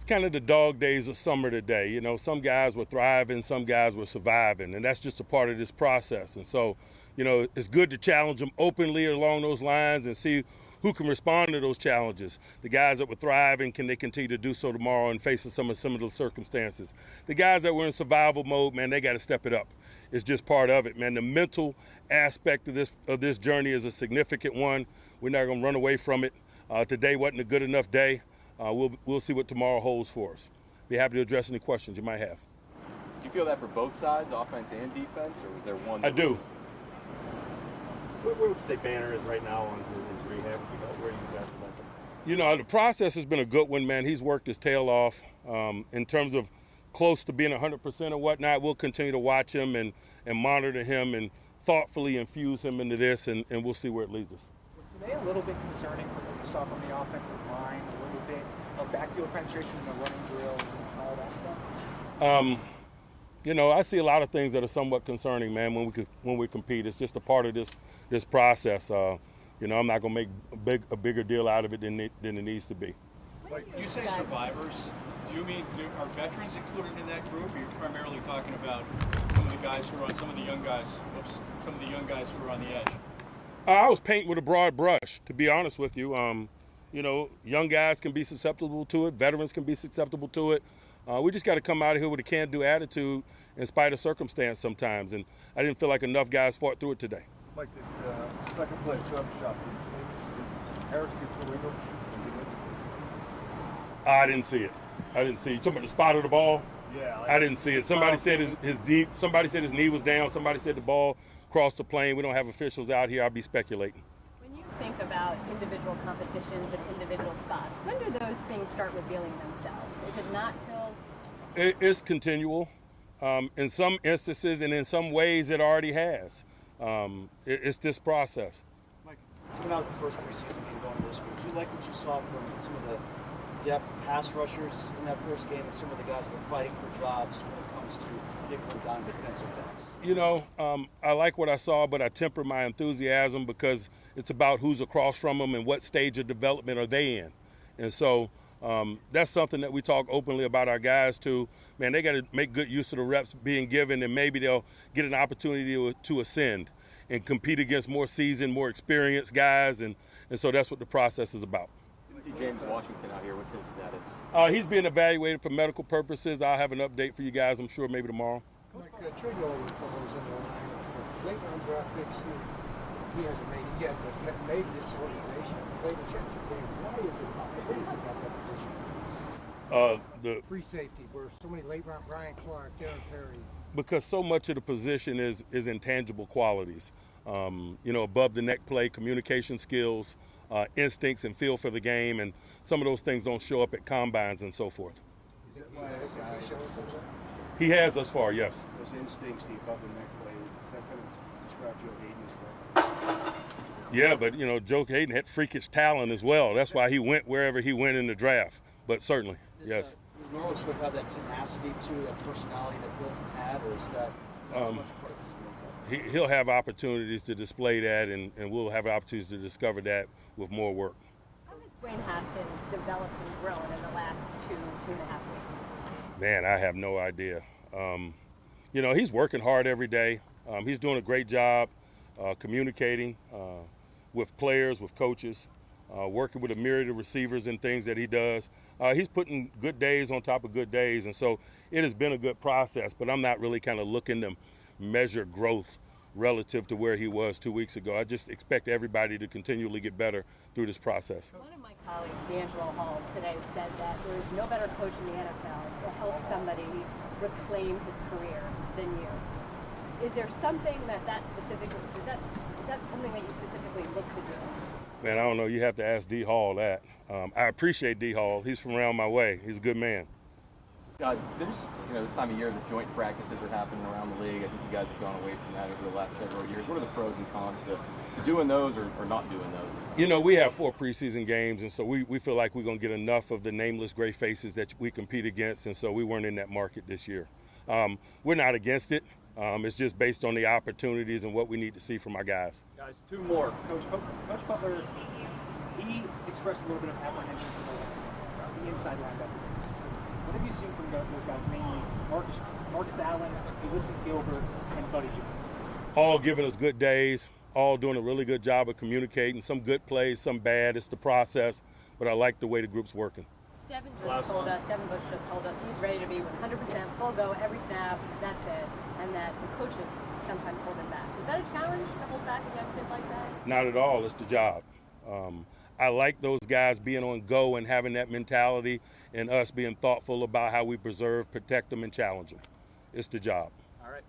kind of the dog days of summer today. You know, some guys were thriving, some guys were surviving, and that's just a part of this process. And so, you know, it's good to challenge them openly along those lines and see who can respond to those challenges. The guys that were thriving, can they continue to do so tomorrow and facing some of similar circumstances? The guys that were in survival mode, man, they got to step it up. It's just part of it, man. The mental aspect of this journey is a significant one. We're not going to run away from it. Today wasn't a good enough day. We'll see what tomorrow holds for us. Be happy to address any questions you might have. Do you feel that for both sides, offense and defense, or was there one? I do. Where would you say Banner is right now on his rehab? Where you guys like him? You know, the process has been a good one, man. He's worked his tail off. In terms of close to being 100% or whatnot, we'll continue to watch him and monitor him and thoughtfully infuse him into this, and we'll see where it leads us. Were they a little bit concerning from what you saw from the offensive line, a little bit of backfield penetration in the running drills and all that stuff? You know, I see a lot of things that are somewhat concerning, man, when we compete. It's just a part of this process. You know, I'm not going to make a bigger deal out of it than it needs to be. You say survivors. Do you mean are veterans included in that group? Or you're primarily talking about some of the guys who are on some of the young guys who are on the edge. I was painting with a broad brush, to be honest with you. You know, young guys can be susceptible to it. Veterans can be susceptible to it. We just got to come out of here with a can-do attitude in spite of circumstance sometimes. And I didn't feel like enough guys fought through it today. Like the second play sub shot. Did Harris get the window? I didn't see it. You talking about the spot of the ball? Yeah. I didn't see it. Somebody said his knee was down. Somebody said the ball crossed the plane. We don't have officials out here. I'll be speculating. When you think about individual competitions and individual spots, when do those things start revealing themselves? Is it not till? It's continual. In some instances and in some ways it already has. It's this process. Mike, coming out of the first preseason game going to this week, did you like what you saw from some of the depth pass rushers in that first game and some of the guys that are fighting for jobs when it comes to nickel down defensive backs? You know, I like what I saw, but I temper my enthusiasm because it's about who's across from them and what stage of development are they in. And so that's something that we talk openly about our guys too. Man, they got to make good use of the reps being given, and maybe they'll get an opportunity to ascend and compete against more seasoned, more experienced guys. And so that's what the process is about. James Washington out here, what's his status? He's being evaluated for medical purposes. I'll have an update for you guys, I'm sure, maybe tomorrow. Mike, trade all the fellows in the line. Late round draft picks, he hasn't made it yet, but maybe this organization played a championship game. Why is it not? What is it about that position? The free safety, where so many late round, Brian Clark, Darren Perry. Because so much of the position is intangible qualities. You know, above the neck play, communication skills, instincts and feel for the game, and some of those things don't show up at combines and so forth. He has thus far, yes. Those instincts, the above the neck play, is that kind of describe Joe Hayden as well? Yeah, but you know, Joe Hayden had freakish talent as well. That's why he went wherever he went in the draft. But certainly, yes. Does Norwood Swift have that tenacity to that personality that Wilton had, or is that not much part of his makeup? He'll have opportunities to display that, and we'll have opportunities to discover that with more work. How has Dwayne Haskins developed and grown in the last 2.5 weeks? Man, I have no idea. You know, he's working hard every day. He's doing a great job communicating with players, with coaches, working with a myriad of receivers and things that he does. He's putting good days on top of good days, and so it has been a good process, but I'm not really kind of looking to measure growth relative to where he was 2 weeks ago. I just expect everybody to continually get better through this process. One of my colleagues, D'Angelo Hall, today said that there is no better coach in the NFL to help somebody reclaim his career than you. Is there something that specifically, is that something that you specifically look to do? Man, I don't know. You have to ask D. Hall that. I appreciate D. Hall. He's from around my way. He's a good man. There's, this time of year, the joint practices are happening around the league. I think you guys have gone away from that over the last several years. What are the pros and cons to doing those or not doing those? You know, we have 4 preseason games, and so we feel like we're going to get enough of the nameless gray faces that we compete against, and so we weren't in that market this year. We're not against it. It's just based on the opportunities and what we need to see from our guys. Guys, 2 more. Coach Butler, he expressed a little bit of apprehension for the inside linebacker. What have you seen from those guys, mainly Marcus Allen, Ulysses Gilbert, and Buddy Jones? All giving us good days, all doing a really good job of communicating. Some good plays, some bad. It's the process, but I like the way the group's working. Devin Bush just told us he's ready to be 100% full go every snap, that's it, and that the coaches sometimes hold him back. Is that a challenge to hold back a young kid like that? Not at all. It's the job. I like those guys being on go and having that mentality, and us being thoughtful about how we preserve, protect them, and challenge them. It's the job. All right.